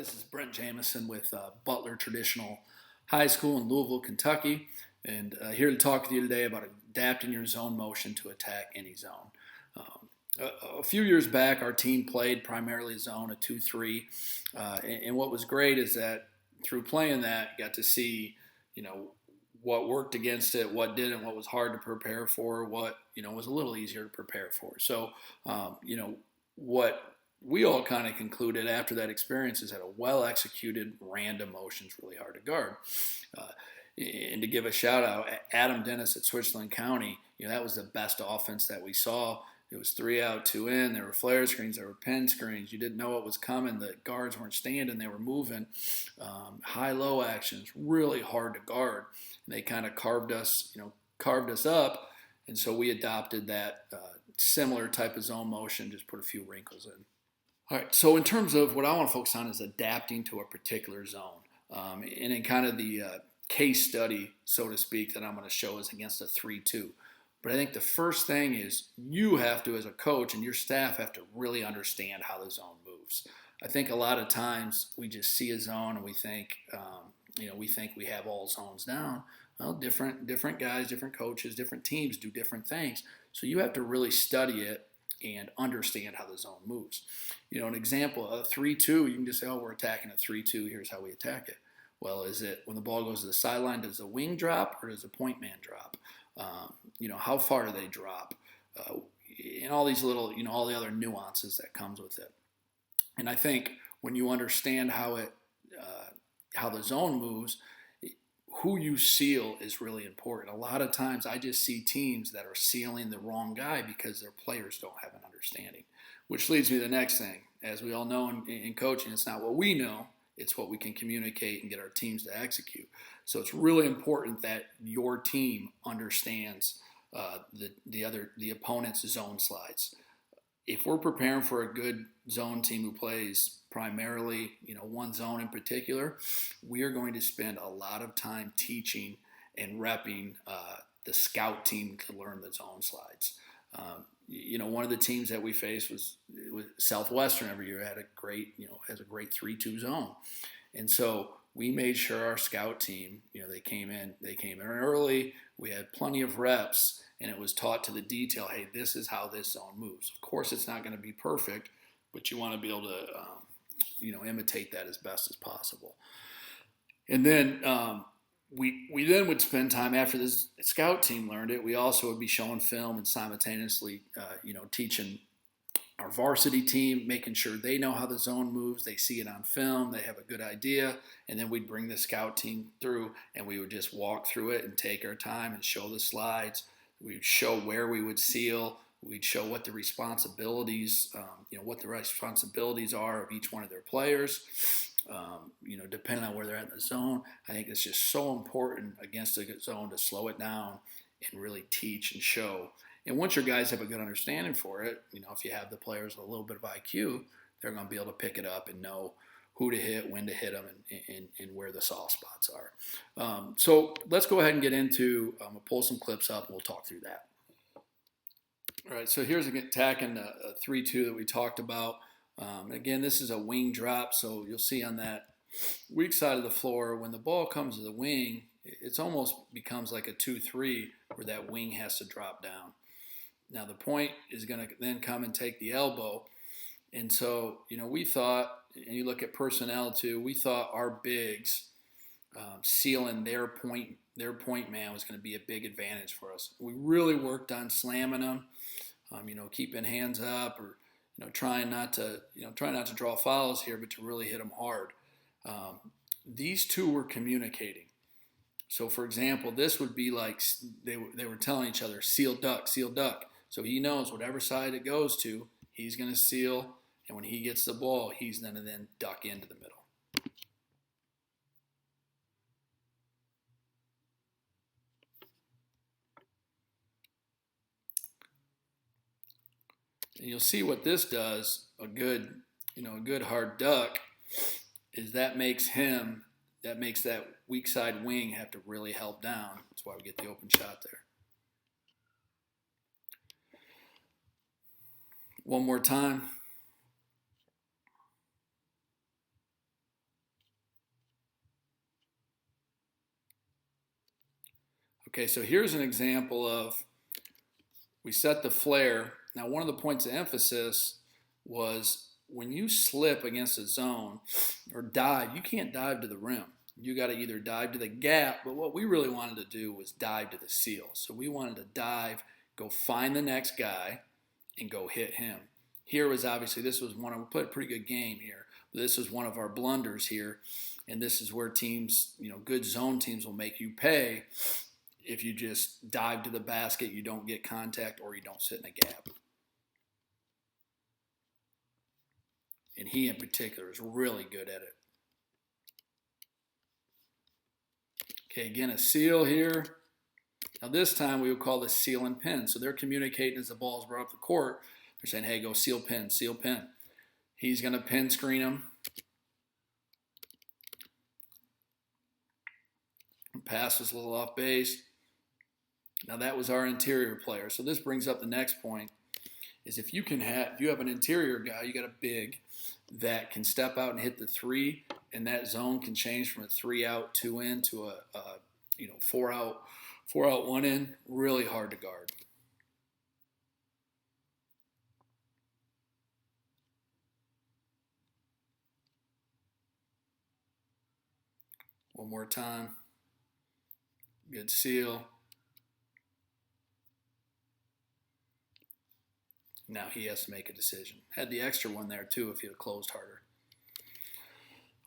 This is Brent Jameson with Butler Traditional High School in Louisville, Kentucky, and here to talk with you today about adapting your zone motion to attack any zone. A few years back, our team played primarily zone, a 2-3, and what was great is that through playing that, got to see, what worked against it, what didn't, what was hard to prepare for, what, was a little easier to prepare for. So, what we all kind of concluded after that experience is that a well-executed random motion is really hard to guard. And to give a shout out, Adam Dennis at Switzerland County, that was the best offense that we saw. It was 3 out, 2 in. There were flare screens, there were pen screens. You didn't know what was coming. The guards weren't standing, they were moving. High-low actions, really hard to guard. And they kind of carved us up. And so we adopted that similar type of zone motion, just put a few wrinkles in. All right, so in terms of what I want to focus on is adapting to a particular zone. And in kind of the case study, so to speak, that I'm going to show is against a 3-2. But I think the first thing is you have to, as a coach, and your staff have to really understand how the zone moves. I think a lot of times we just see a zone and we think we have all zones down. Well, different guys, different coaches, different teams do different things. So you have to really study it and understand how the zone moves. An example, a 3-2, you can just say, oh, we're attacking a 3-2, here's how we attack it. Well, is it when the ball goes to the sideline, does a wing drop or does a point man drop? How far do they drop? And all these little, all the other nuances that comes with it. And I think when you understand how the zone moves, who you seal is really important. A lot of times I just see teams that are sealing the wrong guy because their players don't have an understanding, which leads me to the next thing. As we all know in coaching, it's not what we know, it's what we can communicate and get our teams to execute. So it's really important that your team understands the opponent's zone slides. If we're preparing for a good zone team who plays primarily, one zone in particular, we are going to spend a lot of time teaching and repping the scout team to learn the zone slides. One of the teams that we faced was Southwestern every year has a great 3-2 zone. And so we made sure our scout team, they came in early, we had plenty of reps, and it was taught to the detail, hey, this is how this zone moves. Of course, it's not going to be perfect, but you want to be able to, imitate that as best as possible. And then we then would spend time after this scout team learned it. We also would be showing film and simultaneously, teaching our varsity team, making sure they know how the zone moves. They see it on film. They have a good idea. And then we'd bring the scout team through and we would just walk through it and take our time and show the slides. We'd show where we would seal. We'd show what the responsibilities, are of each one of their players. Depending on where they're at in the zone. I think it's just so important against the zone to slow it down and really teach and show. And once your guys have a good understanding for it, if you have the players with a little bit of IQ, they're going to be able to pick it up and know who to hit, when to hit them, and where the soft spots are. So let's go ahead and get into, I'll pull some clips up and we'll talk through that. All right, so here's attacking a 3-2 that we talked about. Again, this is a wing drop, so you'll see on that weak side of the floor, when the ball comes to the wing, it almost becomes like a 2-3 where that wing has to drop down. Now the point is going to then come and take the elbow. And so, we thought, and you look at personnel too, we thought our bigs sealing their point man was going to be a big advantage for us. We really worked on slamming them, keeping hands up or trying not to draw fouls here, but to really hit them hard. These two were communicating. So, for example, this would be like they were telling each other, seal duck, seal duck. So he knows whatever side it goes to, he's going to seal, and when he gets the ball, he's going to then duck into the middle. And you'll see what this does, a good hard duck, is that makes that weak side wing have to really help down. That's why we get the open shot there. One more time. Okay, so here's an example of we set the flare. Now, one of the points of emphasis was when you slip against a zone or dive, you can't dive to the rim. You got to either dive to the gap, but what we really wanted to do was dive to the seal. So we wanted to dive, go find the next guy, and go hit him. Here was obviously, this was one of, we played a pretty good game here, but this was one of our blunders here. And this is where teams, good zone teams will make you pay if you just dive to the basket, you don't get contact, or you don't sit in a gap. And he in particular is really good at it. Okay, again, a seal here. Now this time we would call this seal and pin. So they're communicating as the ball's brought up the court. They're saying, hey, go seal pin, seal pin. He's going to pin screen him. Pass was a little off base. Now that was our interior player. So this brings up the next point, is if you have an interior guy, you got a big that can step out and hit the three, and that zone can change from a 3 out, 2 in to a 4 out, 1 in. Really hard to guard. One more time. Good seal. Now he has to make a decision. Had the extra one there too if he had closed harder.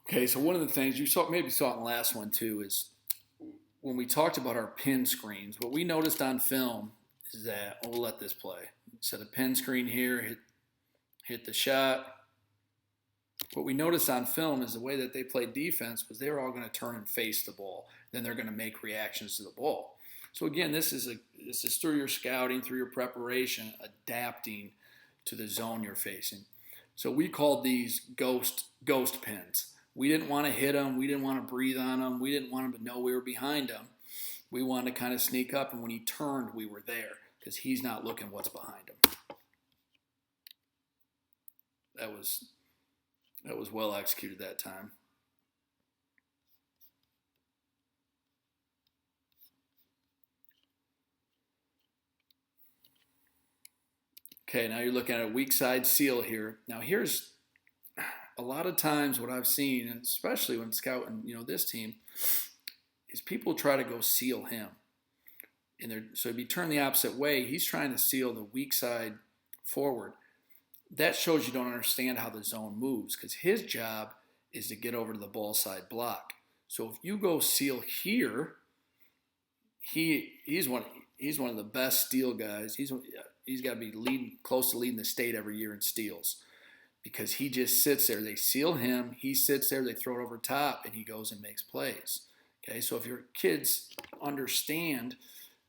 Okay, so one of the things you maybe saw in the last one too, is when we talked about our pin screens, what we noticed on film is that, we'll let this play. Set a pin screen here, hit the shot. What we noticed on film is the way that they played defense was they were all going to turn and face the ball. Then they're going to make reactions to the ball. So again, this is through your scouting, through your preparation, adapting to the zone you're facing. So we called these ghost pins. We didn't want to hit them. We didn't want to breathe on them. We didn't want them to know we were behind them. We wanted to kind of sneak up, and when he turned, we were there because he's not looking what's behind him. That was well executed that time. Okay, now you're looking at a weak side seal here. Now here's a lot of times what I've seen, and especially when scouting, this team, is people try to go seal him. So if you turn the opposite way, he's trying to seal the weak side forward. That shows you don't understand how the zone moves, because his job is to get over to the ball side block. So if you go seal here, he's one of the best steal guys. He's got to be close to leading the state every year in steals, because he just sits there. They seal him. He sits there. They throw it over top, and he goes and makes plays. Okay, so if your kids understand,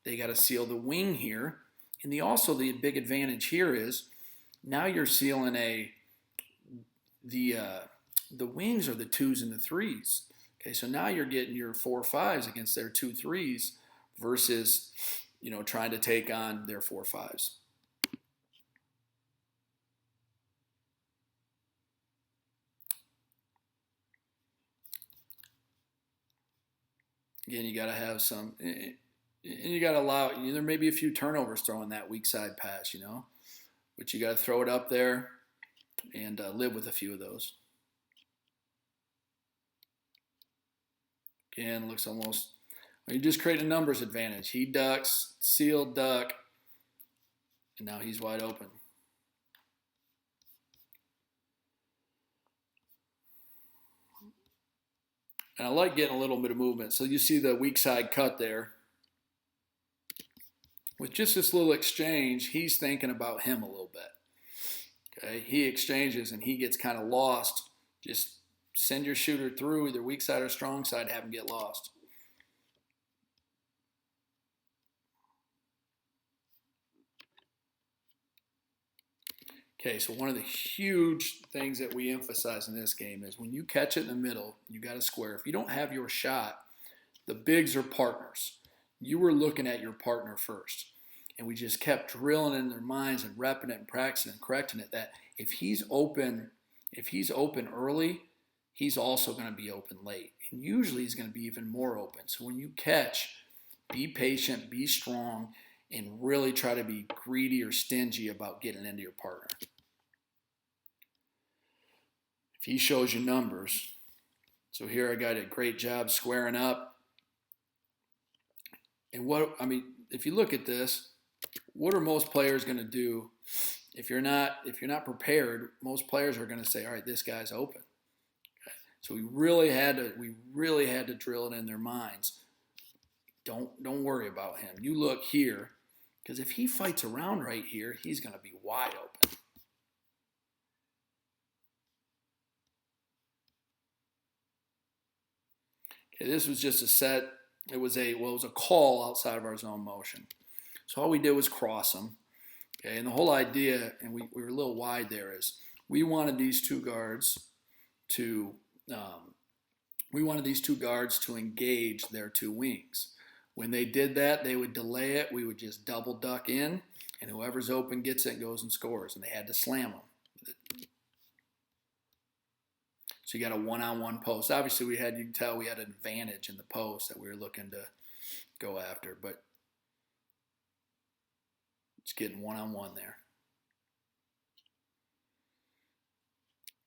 they got to seal the wing here. And the big advantage here is now you're sealing the wings are the 2s and the 3s. Okay, so now you're getting your 4-5s against their 2-3s versus trying to take on their 4-5s. Again, you got to have some, and you got to allow. There may be a few turnovers throwing that weak side pass, but you got to throw it up there and live with a few of those. Again, looks almost. You just create a numbers advantage. He ducks, seal, duck, and now he's wide open. And I like getting a little bit of movement. So you see the weak side cut there. With just this little exchange, he's thinking about him a little bit. Okay, he exchanges and he gets kind of lost. Just send your shooter through, either weak side or strong side, have him get lost. Okay, so one of the huge things that we emphasize in this game is when you catch it in the middle, you got to square. If you don't have your shot, the bigs are partners. You were looking at your partner first. And we just kept drilling in their minds and repping it and practicing and correcting it that if he's open early, he's also going to be open late. And usually he's going to be even more open. So when you catch, be patient, be strong, and really try to be greedy or stingy about getting into your partner. If he shows you numbers, so here I got a great job squaring up. And if you look at this, what are most players going to do? If you're not prepared, most players are going to say, "All right, this guy's open." Okay. So we really had to drill it in their minds. Don't worry about him. You look here, because if he fights around right here, he's going to be wide open. Okay, this was just a set. It was a call outside of our zone motion. So all we did was cross them. Okay, and the whole idea, and we were a little wide there, is we wanted these two guards to engage their two wings. When they did that, they would delay it. We would just double duck in, and whoever's open gets it, goes and scores. And they had to slam them. So you got a one-on-one post. Obviously, you can tell we had an advantage in the post that we were looking to go after, but it's getting one-on-one there.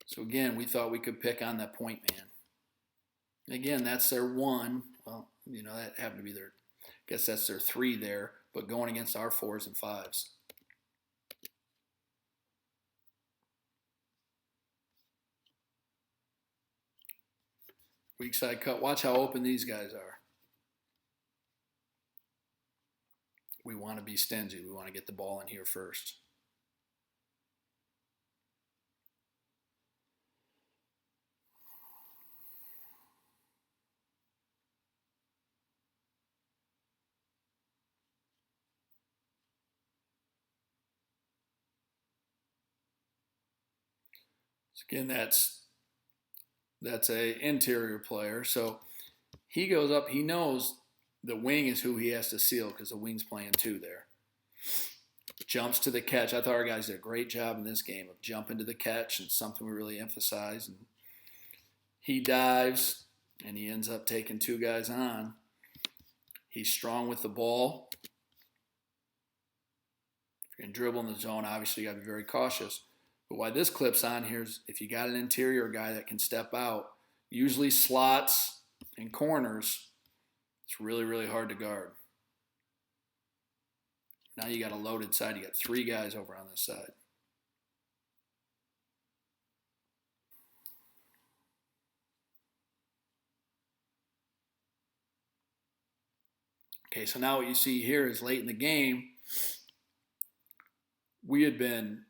So again, we thought we could pick on that point man. Again, that's their one. Well, that happened to be their, I guess that's their 3 there, but going against our 4s and 5s. Weak side cut. Watch how open these guys are. We want to be stingy. We want to get the ball in here first. So again, that's a interior player. So he goes up. He knows the wing is who he has to seal because the wing's playing 2 there. Jumps to the catch. I thought our guys did a great job in this game of jumping to the catch, and something we really emphasize. And he dives, and he ends up taking 2 guys on. He's strong with the ball. If you're going to dribble in the zone, obviously you got to be very cautious. But why this clip's on here is if you got an interior guy that can step out, usually slots and corners, it's really, really hard to guard. Now you got a loaded side. You got 3 guys over on this side. Okay, so now what you see here is late in the game, we had been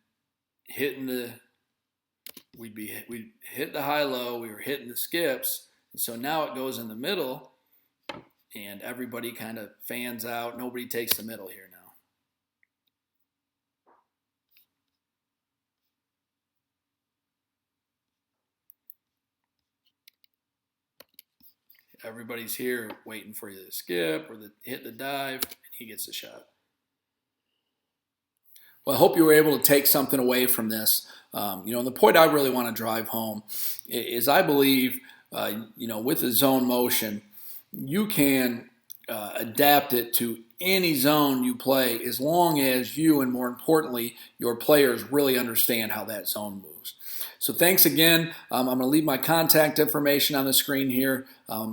hitting we'd hit the high-low, we were hitting the skips, and so now it goes in the middle, and everybody kind of fans out. Nobody takes the middle here now. Everybody's here waiting for you to skip or hit the dive, and he gets the shot. Well, I hope you were able to take something away from this. And the point I really want to drive home is I believe, with the zone motion, you can adapt it to any zone you play as long as you, and more importantly, your players really understand how that zone moves. So thanks again. I'm going to leave my contact information on the screen here.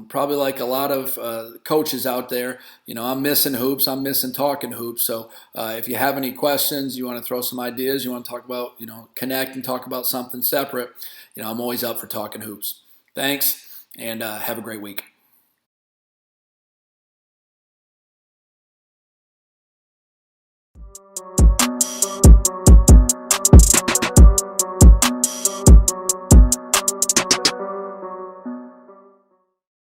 Probably like a lot of coaches out there, I'm missing hoops. I'm missing talking hoops. So if you have any questions, you want to throw some ideas, you want to talk about, connect and talk about something separate, I'm always up for talking hoops. Thanks, and have a great week.